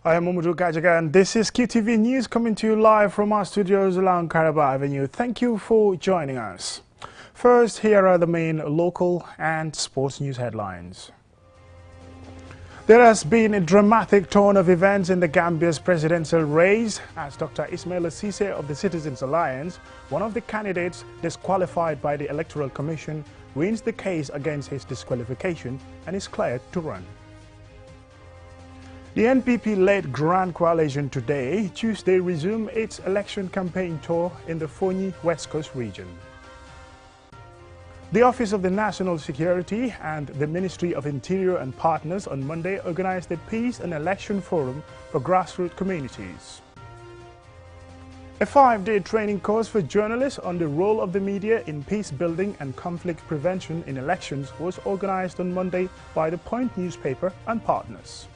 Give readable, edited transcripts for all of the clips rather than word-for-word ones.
I am Mamadou Gajaga and this is QTV News coming to you live from our studios along Caraba Avenue. Thank you for joining us. First, here are the main local and sports news headlines. There has been a dramatic turn of events in the Gambia's presidential race as Dr. Ismaila Ceesay of the Citizens Alliance, one of the candidates disqualified by the Electoral Commission, wins the case against his disqualification and is cleared to run. The NPP-led Grand Coalition today, Tuesday, resumed its election campaign tour in the Fonyi West Coast region. The Office of the National Security and the Ministry of Interior and partners on Monday organized a Peace and Election Forum for grassroots communities. A 5-day training course for journalists on the role of the media in peace building and conflict prevention in elections was organized on Monday by the Point newspaper and partners.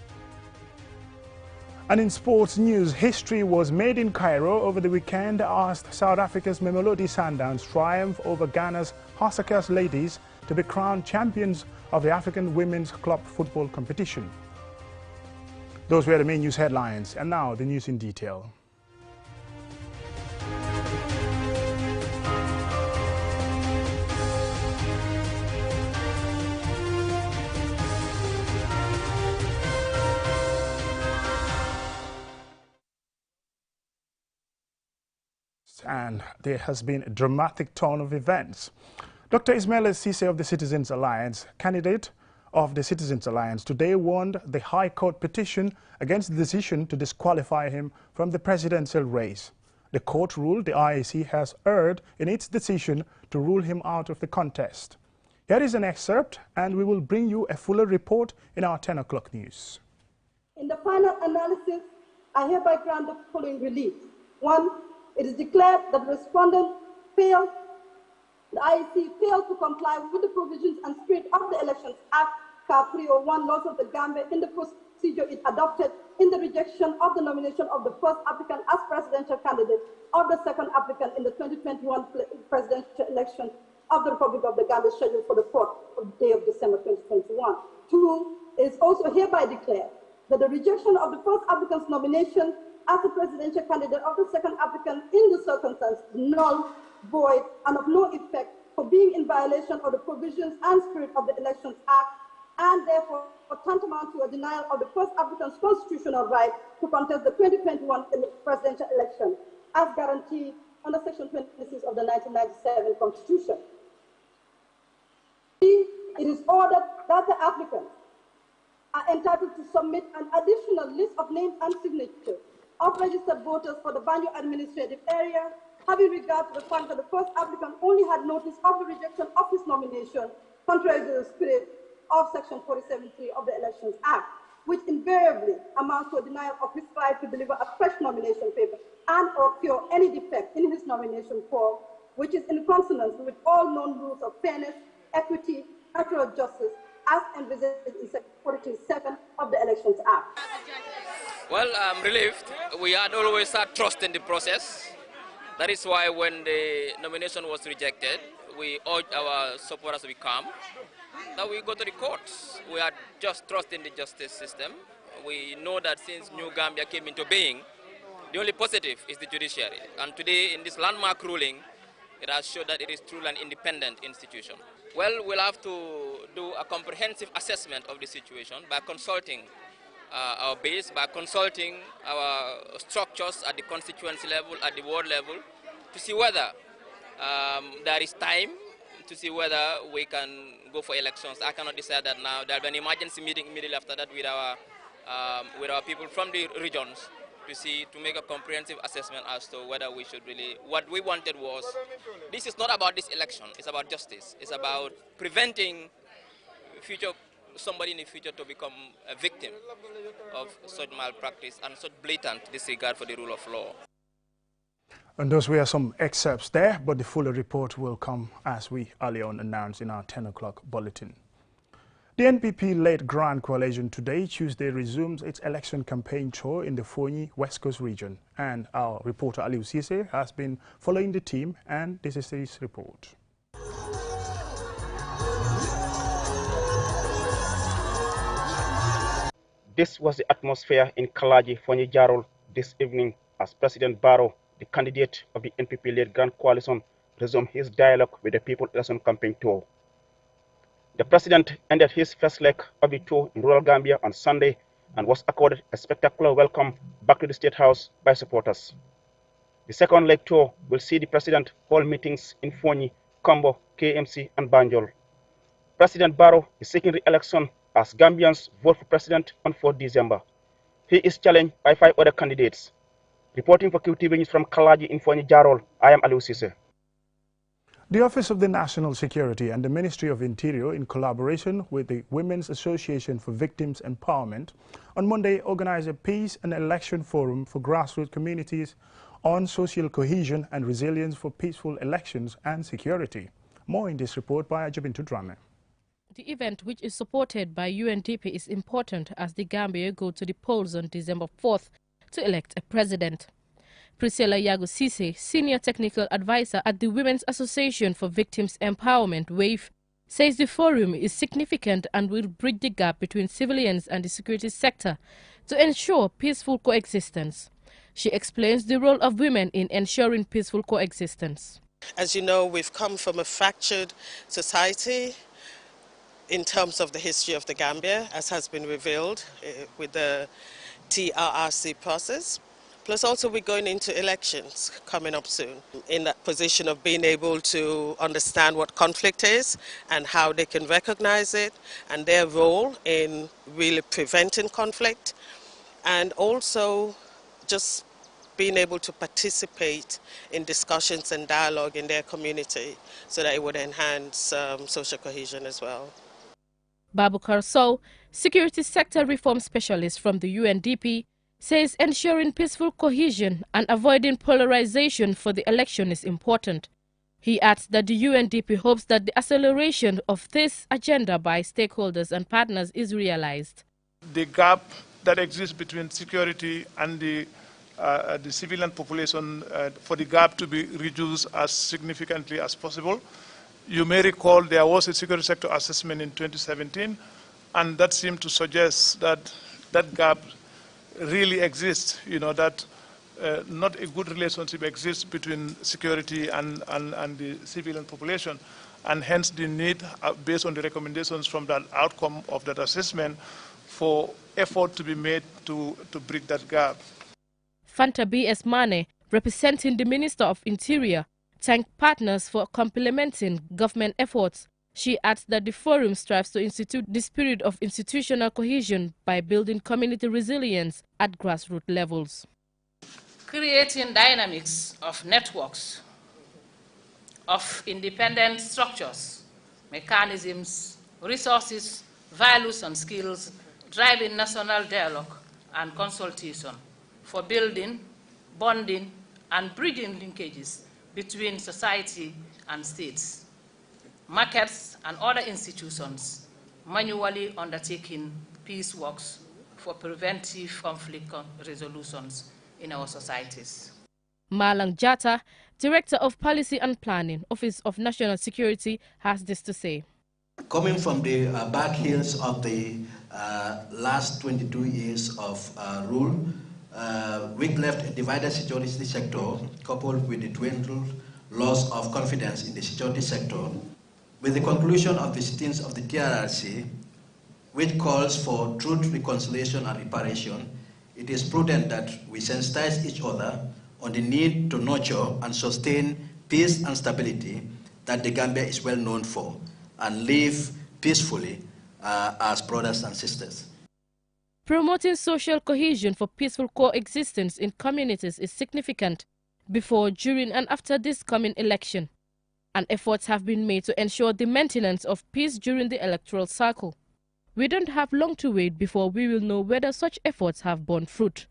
And in sports news, history was made in Cairo over the weekend as South Africa's Mamelodi Sundowns triumph over Ghana's Hotspur Ladies to be crowned champions of the African Women's Club Football Competition. Those were the main news headlines, and now the news in detail. And there has been a dramatic turn of events. Dr. Ismaila Ceesay of the Citizens Alliance, candidate of the Citizens Alliance, today won the High Court petition against the decision to disqualify him from the presidential race. The court ruled the IEC has erred in its decision to rule him out of the contest. Here is an excerpt, and we will bring you a fuller report in our 10 o'clock news. In the final analysis, I hereby grant the following relief. 1. It is declared that the respondent failed, the IEC failed to comply with the provisions and spirit of the Elections Act, CAR 301, laws of the Gambia in the procedure it adopted in the rejection of the nomination of the first applicant as presidential candidate or the second applicant in the 2021 presidential election of the Republic of the Gambia scheduled for the 4th day of December 2021. 2. It is also hereby declared that the rejection of the first applicant's nomination as the presidential candidate of the second applicant in the circumstance null, void, and of no effect for being in violation of the provisions and spirit of the Elections Act, and therefore tantamount to a denial of the first applicant's constitutional right to contest the 2021 presidential election, as guaranteed under Section 26 of the 1997 Constitution. It is ordered that the applicants are entitled to submit an additional list of names and signatures of registered voters for the Banjo administrative area, having regard to the fact that the first applicant only had notice of the rejection of his nomination, contrary to the spirit of Section 47(3) of the Elections Act, which invariably amounts to a denial of his right to deliver a fresh nomination paper and or cure any defect in his nomination form, which is in consonance with all known rules of fairness, equity, natural justice, as envisaged in Section 43(7) of the Elections Act. Well, I'm relieved. We had always had trust in the process. That is why when the nomination was rejected, we urged our supporters to be calm, that we go to the courts. We had just trust in the justice system. We know that since New Gambia came into being, the only positive is the judiciary. And today, in this landmark ruling, it has showed that it is truly an independent institution. Well, we'll have to do a comprehensive assessment of the situation by consulting our base, by consulting our structures at the constituency level, at the ward level, to see whether there is time, to see whether we can go for elections. I cannot decide that now. There will be an emergency meeting immediately after that with our people from the regions to make a comprehensive assessment as to whether we should really. What we wanted was, this is not about this election, it's about justice. It's about preventing somebody in the future to become a victim of such malpractice and such blatant disregard for the rule of law. And those were some excerpts there, but the fuller report will come as we earlier on announced in our 10 o'clock bulletin. The NPP-led Grand Coalition today, Tuesday, resumes its election campaign tour in the Fonyi West Coast region. And our reporter Aliou Ceesay has been following the team, and this is his report. This was the atmosphere in Kalaji, Fonyi Jarol this evening as President Barrow, the candidate of the NPP-led Grand Coalition, resumed his dialogue with the People Election Campaign Tour. The president ended his first leg of the tour in rural Gambia on Sunday and was accorded a spectacular welcome back to the State House by supporters. The second leg tour will see the president hold meetings in Fonyi, Kombo, KMC, and Banjul. President Barrow is seeking re-election as Gambians vote for president on 4 December. He is challenged by 5 other candidates. Reporting for QTV News from Kalaji in Fonyi Jarol, I am Aliou Cissé. The Office of the National Security and the Ministry of Interior, in collaboration with the Women's Association for Victims Empowerment, on Monday organized a peace and election forum for grassroots communities on social cohesion and resilience for peaceful elections and security. More in this report by Ajabintu Drame. The event, which is supported by UNDP, is important as the Gambia go to the polls on December 4th to elect a president. Priscilla Yago Cisse, Senior Technical Advisor at the Women's Association for Victims Empowerment, WAVE, says the forum is significant and will bridge the gap between civilians and the security sector to ensure peaceful coexistence. She explains the role of women in ensuring peaceful coexistence. As you know, we've come from a fractured society in terms of the history of the Gambia, as has been revealed with the TRRC process. Plus also we're going into elections coming up soon, in that position of being able to understand what conflict is and how they can recognize it and their role in really preventing conflict, and also just being able to participate in discussions and dialogue in their community so that it would enhance social cohesion as well. Babukar Sow, Security Sector Reform Specialist from the UNDP, says ensuring peaceful cohesion and avoiding polarization for the election is important. He adds that the UNDP hopes that the acceleration of this agenda by stakeholders and partners is realized. The gap that exists between security and the civilian population, for the gap to be reduced as significantly as possible. You may recall there was a security sector assessment in 2017, and that seemed to suggest that that gap really exists, that not a good relationship exists between security and the civilian population, and hence the need, based on the recommendations from that outcome of that assessment, for effort to be made to bridge that gap. Fanta B.S. Mane, representing the Minister of Interior, thanked partners for complementing government efforts. She adds that the forum strives to institute the spirit of institutional cohesion by building community resilience at grassroots levels. Creating dynamics of networks, of independent structures, mechanisms, resources, values and skills, driving national dialogue and consultation for building, bonding and bridging linkages between society and states, markets and other institutions, manually undertaking peace works for preventive conflict resolutions in our societies. Malang Jata, Director of Policy and Planning, Office of National Security, has this to say. Coming from the back hills of the last 22 years of rule, we've left a divided security sector coupled with the dwindled loss of confidence in the security sector. With the conclusion of the sittings of the TRRC, which calls for truth, reconciliation and reparation, it is prudent that we sensitize each other on the need to nurture and sustain peace and stability that the Gambia is well known for, and live peacefully as brothers and sisters. Promoting social cohesion for peaceful coexistence in communities is significant before, during and after this coming election, and efforts have been made to ensure the maintenance of peace during the electoral cycle. We don't have long to wait before we will know whether such efforts have borne fruit.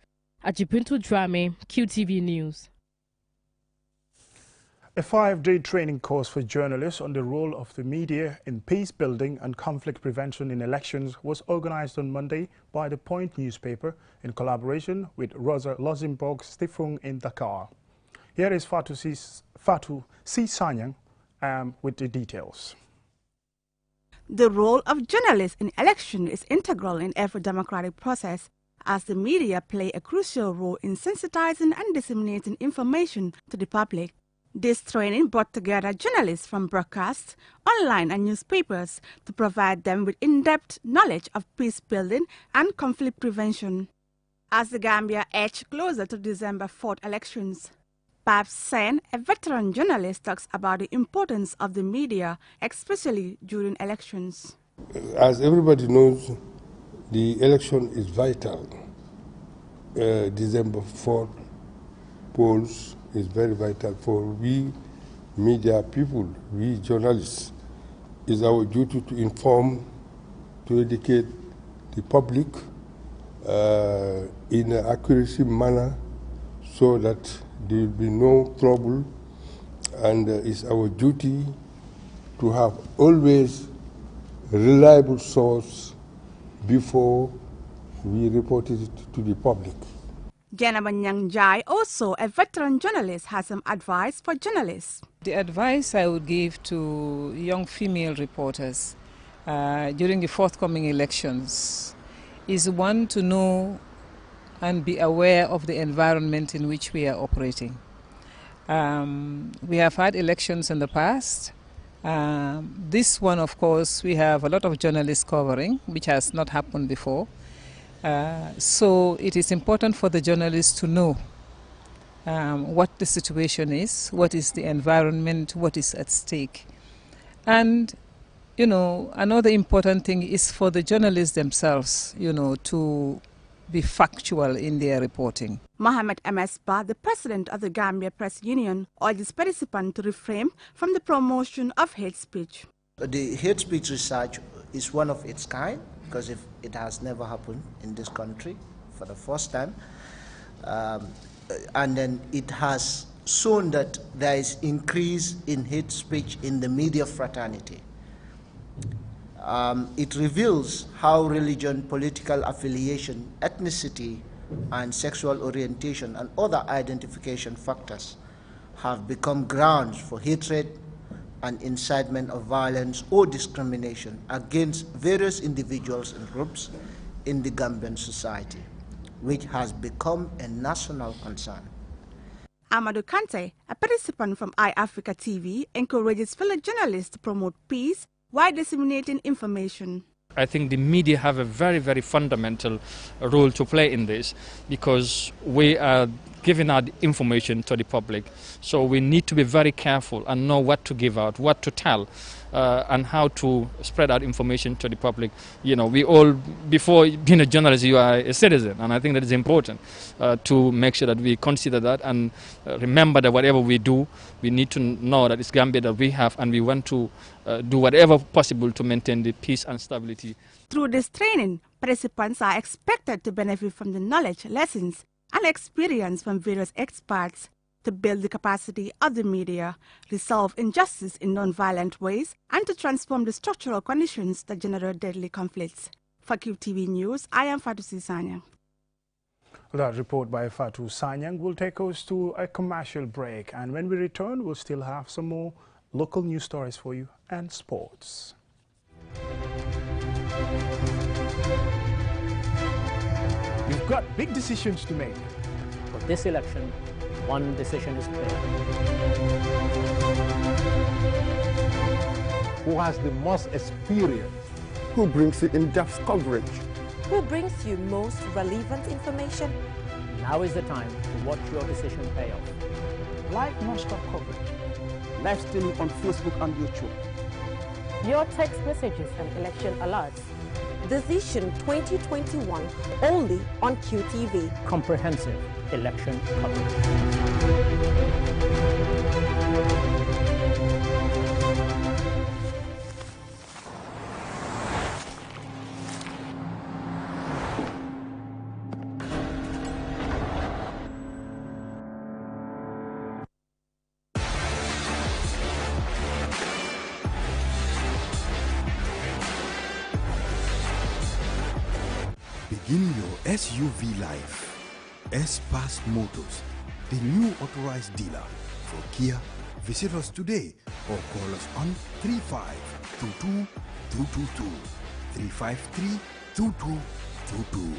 Ajibintu Drame, QTV News. A 5-day training course for journalists on the role of the media in peace building and conflict prevention in elections was organized on Monday by the Point newspaper in collaboration with Rosa Luxembourg Stiftung in Dakar. Here is Fatou C. Sanyang with the details. The role of journalists in election is integral in every democratic process, as the media play a crucial role in sensitizing and disseminating information to the public. This training brought together journalists from broadcasts, online and newspapers to provide them with in-depth knowledge of peace building and conflict prevention. As the Gambia edged closer to December 4th elections, Babs Sen, a veteran journalist, talks about the importance of the media, especially during elections. As everybody knows, the election is vital. December 4th polls is very vital for we media people, we journalists. It's our duty to inform, to educate the public in an accuracy manner so that there will be no trouble, and it's our duty to have always a reliable source before we report it to the public. Janaba Nyangjai, also a veteran journalist, has some advice for journalists. The advice I would give to young female reporters during the forthcoming elections is one, to know and be aware of the environment in which we are operating. We have had elections in the past. This one, of course, we have a lot of journalists covering, which has not happened before. So it is important for the journalists to know what the situation is, what is the environment, what is at stake. And, you know, another important thing is for the journalists themselves, you know, to be factual in their reporting. Mohamed M.S. Ba, the president of the Gambia Press Union, urges participants to refrain from the promotion of hate speech. The hate speech research is one of its kind, because it has never happened in this country for the first time. And then it has shown that there is increase in hate speech in the media fraternity. It reveals how religion, political affiliation, ethnicity, and sexual orientation and other identification factors have become grounds for hatred and incitement of violence or discrimination against various individuals and groups in the Gambian society, which has become a national concern. Amadou Kante, a participant from iAfrica TV, encourages fellow journalists to promote peace while disseminating information. I think the media have a very, very fundamental role to play in this, because we are giving out information to the public. So we need to be very careful and know what to give out, what to tell, and how to spread out information to the public. You know, we all, before being a journalist, you are a citizen, and I think that is important to make sure that we consider that and remember that whatever we do, we need to know that it's Gambia that we have, and we want to do whatever possible to maintain the peace and stability. Through this training, participants are expected to benefit from the knowledge, lessons, and experience from various experts to build the capacity of the media, resolve injustice in non-violent ways, and to transform the structural conditions that generate deadly conflicts. For QTV News, I am Fatou Sanyang. That report by Fatou Sanyang will take us to a commercial break, and when we return, we'll still have some more local news stories for you and sports. You've got big decisions to make. For this election, one decision is clear. Who has the most experience? Who brings the in-depth coverage? Who brings you most relevant information? Now is the time to watch your decision pay off. Like non-stop coverage. Live streaming on Facebook and YouTube. Your text messages and election alerts. Decision 2021 only on QTV. Comprehensive election coverage. Begin your SUV life. S-Pass Motors, the new authorized dealer for Kia. Visit us today or call us on 2222. 353 2222.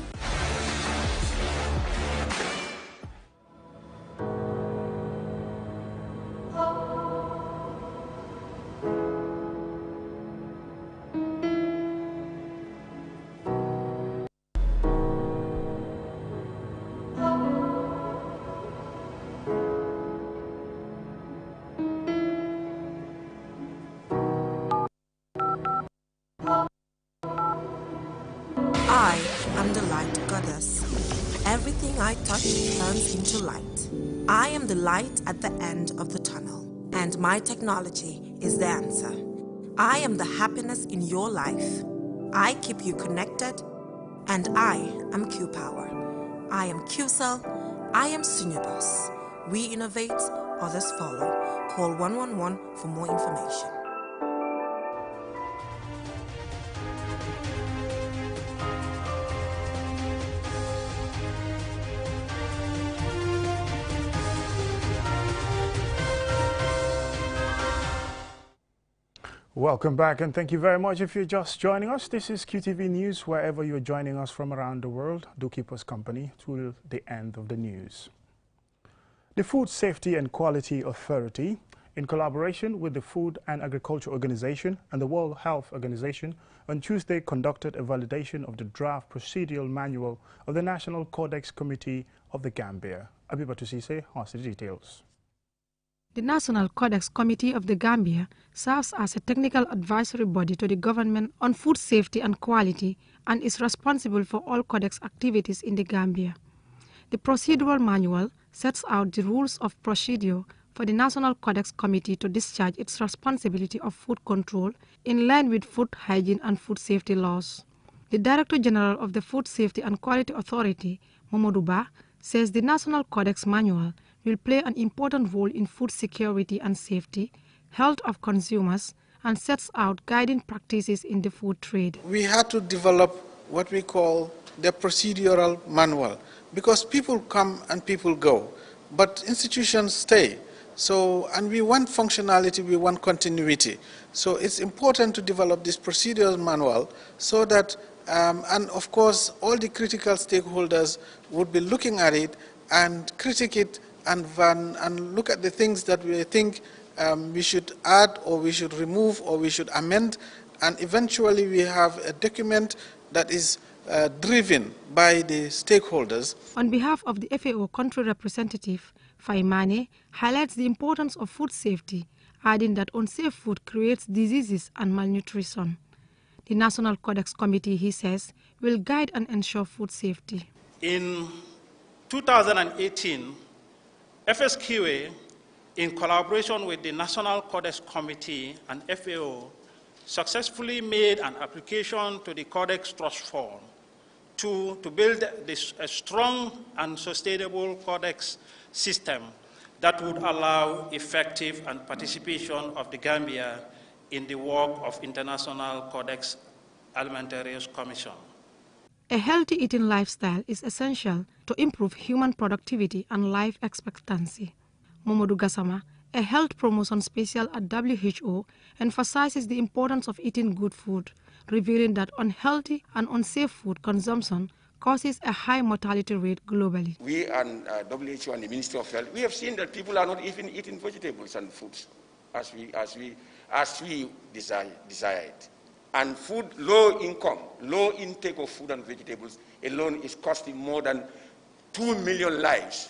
I am the light goddess. Everything I touch turns into light. I am the light at the end of the tunnel, and my technology is the answer. I am the happiness in your life. I keep you connected, and I am Q-Power. I am Q-Cell. I am Senior Boss. We innovate, others follow. Call 111 for more information. Welcome back, and thank you very much if you're just joining us. This is QTV News. Wherever you're joining us from around the world, do keep us company till the end of the news. The Food Safety and Quality Authority, in collaboration with the Food and Agriculture Organization and the World Health Organization, on Tuesday conducted a validation of the draft procedural manual of the National Codex Committee of the Gambia. Abibatu Sise has the details. The National Codex Committee of the Gambia serves as a technical advisory body to the government on food safety and quality and is responsible for all Codex activities in the Gambia. The procedural manual sets out the rules of procedure for the National Codex Committee to discharge its responsibility of food control in line with food hygiene and food safety laws. The Director General of the Food Safety and Quality Authority, Momodu Ba, says the National Codex Manual will play an important role in food security and safety, health of consumers, and sets out guiding practices in the food trade. We had to develop what we call the procedural manual, because people come and people go, but institutions stay. So, and we want functionality, we want continuity. So it's important to develop this procedural manual so that, and of course, all the critical stakeholders would be looking at it and critique it and look at the things that we think we should add or we should remove or we should amend, and eventually we have a document that is driven by the stakeholders. On behalf of the FAO country representative, Faimane highlights the importance of food safety, adding that unsafe food creates diseases and malnutrition. The National Codex Committee, he says, will guide and ensure food safety. In 2018, FSQA, in collaboration with the National Codex Committee and FAO, successfully made an application to the Codex Trust Fund to build a strong and sustainable Codex system that would allow effective and participation of the Gambia in the work of International Codex Alimentarius Commission. A healthy eating lifestyle is essential to improve human productivity and life expectancy. Momodu Gassama, a health promotion special at WHO, emphasizes the importance of eating good food, revealing that unhealthy and unsafe food consumption causes a high mortality rate globally. We and WHO and the Ministry of Health, we have seen that people are not even eating vegetables and fruits as we desire it. And food, low income, low intake of food and vegetables alone is costing more than 2 million lives.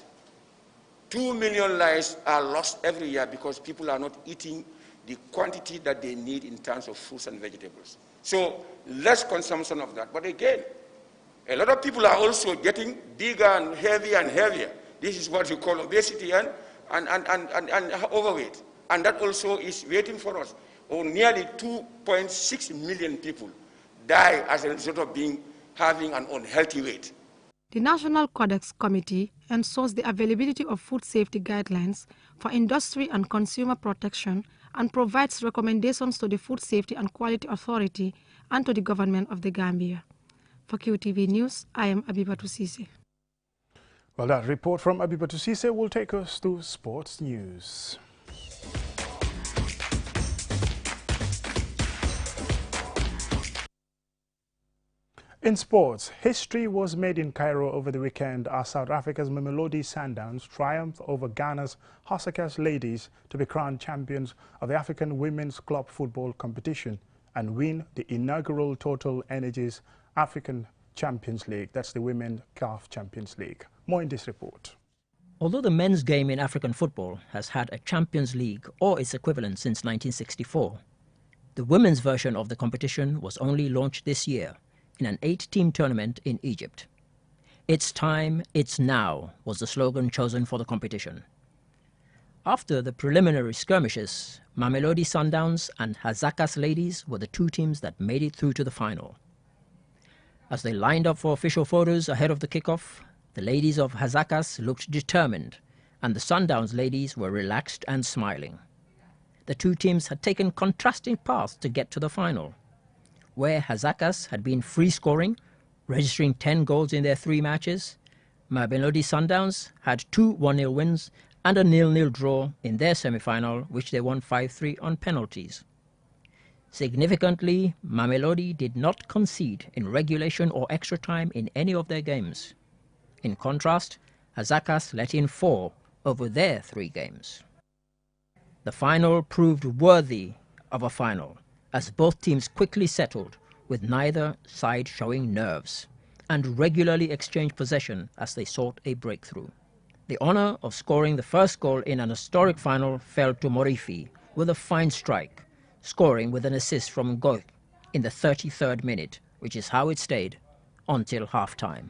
2 million lives are lost every year because people are not eating the quantity that they need in terms of fruits and vegetables. So less consumption of that. But again, a lot of people are also getting bigger and heavier. This is what you call obesity and overweight. And that also is waiting for us. Nearly 2.6 million people die as a result of having an unhealthy weight. The National Codex Committee ensures the availability of food safety guidelines for industry and consumer protection and provides recommendations to the Food Safety and Quality Authority and to the government of the Gambia. For QTV News, I am Abibatu Sise. Well, that report from Abibatu Sise will take us to sports news. In sports, history was made in Cairo over the weekend as South Africa's Mamelodi Sundowns triumphed over Ghana's Hasakas Ladies to be crowned champions of the African Women's Club Football Competition and win the inaugural Total Energies African Champions League. That's the Women's CAF Champions League. More in this report. Although the men's game in African football has had a Champions League or its equivalent since 1964, the women's version of the competition was only launched this year in an 8-team tournament in Egypt. "It's time, it's now" was the slogan chosen for the competition. After the preliminary skirmishes, Mamelodi Sundowns and Hasakas Ladies were the two teams that made it through to the final. As they lined up for official photos ahead of the kickoff, the ladies of Hasakas looked determined and the Sundowns ladies were relaxed and smiling. The two teams had taken contrasting paths to get to the final. Where Hasakas had been free-scoring, registering 10 goals in their 3 matches, Mamelodi Sundowns had 2 1-0 wins and a 0-0 draw in their semi-final, which they won 5-3 on penalties. Significantly, Mamelodi did not concede in regulation or extra time in any of their games. In contrast, Hasakas let in 4 over their 3 games. The final proved worthy of a final, as both teams quickly settled, with neither side showing nerves, and regularly exchanged possession as they sought a breakthrough. The honour of scoring the first goal in an historic final fell to Morifi with a fine strike, scoring with an assist from Ngoy in the 33rd minute, which is how it stayed until half-time.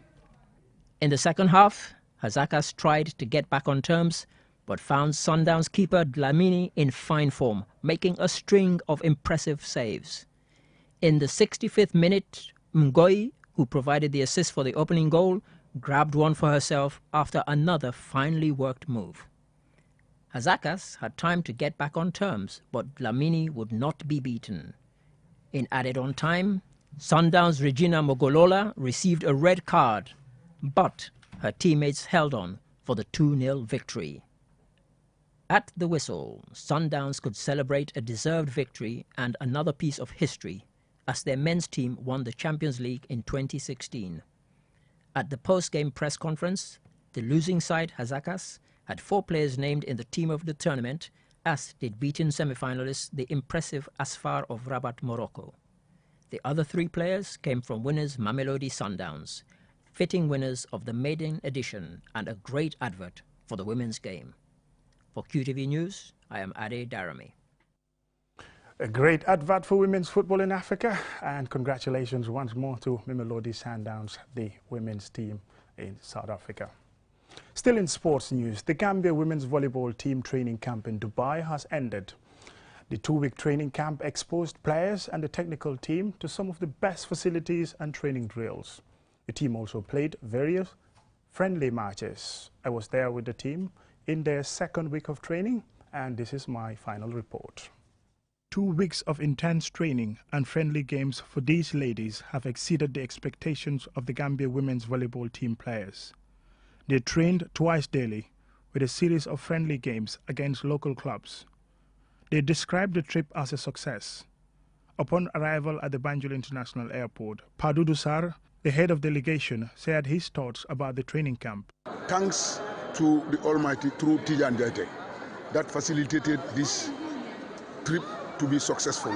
In the second half, Hasakas tried to get back on terms, but found Sundowns keeper Dlamini in fine form, making a string of impressive saves. In the 65th minute, Ngoy, who provided the assist for the opening goal, grabbed one for herself after another finely worked move. Hasakas had time to get back on terms, but Dlamini would not be beaten. In added-on time, Sundowns' Regina Mogolola received a red card, but her teammates held on for the 2-0 victory. At the whistle, Sundowns could celebrate a deserved victory and another piece of history as their men's team won the Champions League in 2016. At the post-game press conference, the losing side, Hasakas, had 4 players named in the team of the tournament, as did beaten semi-finalists the impressive Asfar of Rabat, Morocco. The other 3 players came from winners Mamelodi Sundowns, fitting winners of the maiden edition and a great advert for the women's game. For QTV News, I am Ade Darami. A great advert for women's football in Africa, and congratulations once more to Mamelodi Sundowns, the women's team in South Africa. Still in sports news, the Gambia women's volleyball team training camp in Dubai has ended. The 2-week training camp exposed players and the technical team to some of the best facilities and training drills. The team also played various friendly matches. I was there with the team in their 2nd week of training, and this is my final report. 2 weeks of intense training and friendly games for these ladies have exceeded the expectations of the Gambia women's volleyball team players. They trained twice daily with a series of friendly games against local clubs. They described the trip as a success. Upon arrival at the Banjul International Airport, Padudu Sarr, the head of delegation, shared his thoughts about the training camp. Thanks to the Almighty through Tijan Jaite that facilitated this trip to be successful.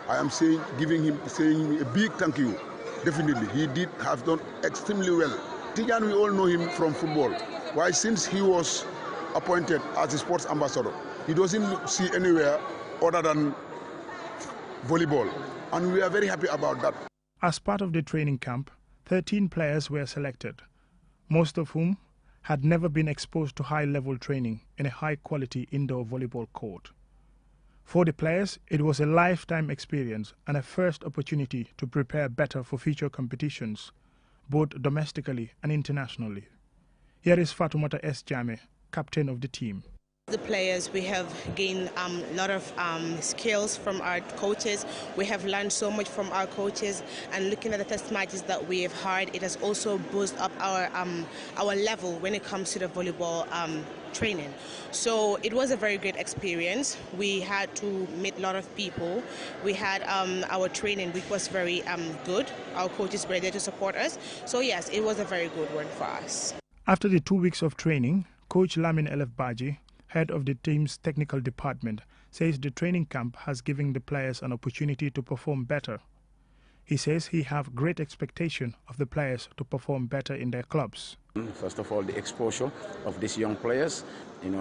I am saying a big thank you. Definitely, he have done extremely well. Tijan, we all know him from football. Why, since he was appointed as the sports ambassador, he doesn't see anywhere other than volleyball, and we are very happy about that. As part of the training camp, 13 players were selected, most of whom had never been exposed to high-level training in a high-quality indoor volleyball court. For the players, it was a lifetime experience and a first opportunity to prepare better for future competitions, both domestically and internationally. Here is Fatoumata S. Jame, captain of the team. The players, we have gained a lot of skills from our coaches. We have learned so much from our coaches, and looking at the test matches that we have had, it has also boosted up our level when it comes to the volleyball training. So it was a very great experience. We had to meet a lot of people. We had our training, which was very good. Our coaches were there to support us. So yes, it was a very good one for us. After the 2 weeks of training, Coach Lamin Elef Baji, head of the team's technical department, says the training camp has given the players an opportunity to perform better. He says he have great expectation of the players to perform better in their clubs. First of all, the exposure of these young players,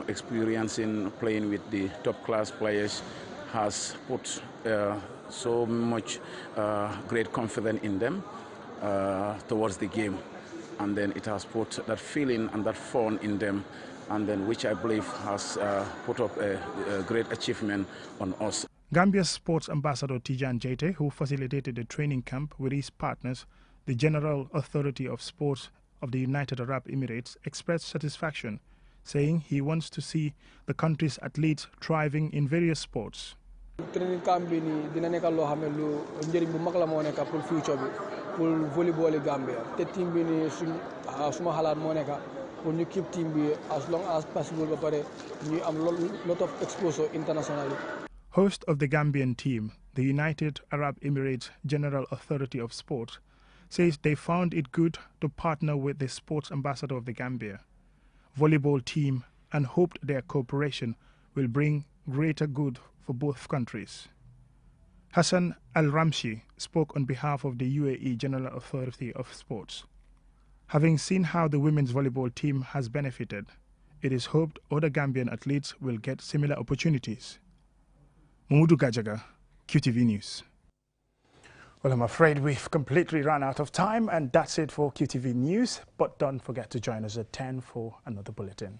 experiencing playing with the top class players has put so much great confidence in them towards the game. And then it has put that feeling and that fun in them, and then which I believe has put up a great achievement on us. Gambia's sports ambassador Tijan Jaite, who facilitated the training camp with his partners, the General Authority of Sports of the United Arab Emirates, expressed satisfaction, saying he wants to see the country's athletes thriving in various sports. Training camp bi ni dina nekkal loo xam ne lu njëriñ bu mag la moo nekk pour future bi pour volleyball yi Gambia te team bi ni suma xalaat moo nekk pour ñu keep team bi as long as possible ba pare ñu am lot of exposure internationally. Host of the Gambian team, the United Arab Emirates General Authority of Sport, says they found it good to partner with the sports ambassador of the Gambia volleyball team and hoped their cooperation will bring greater good for both countries. Hassan Al-Ramshi spoke on behalf of the UAE General Authority of Sports. Having seen how the women's volleyball team has benefited, it is hoped other Gambian athletes will get similar opportunities. Mamudu Gajaga, QTV News. Well, I'm afraid we've completely run out of time, and that's it for QTV News. But don't forget to join us at 10 for another bulletin.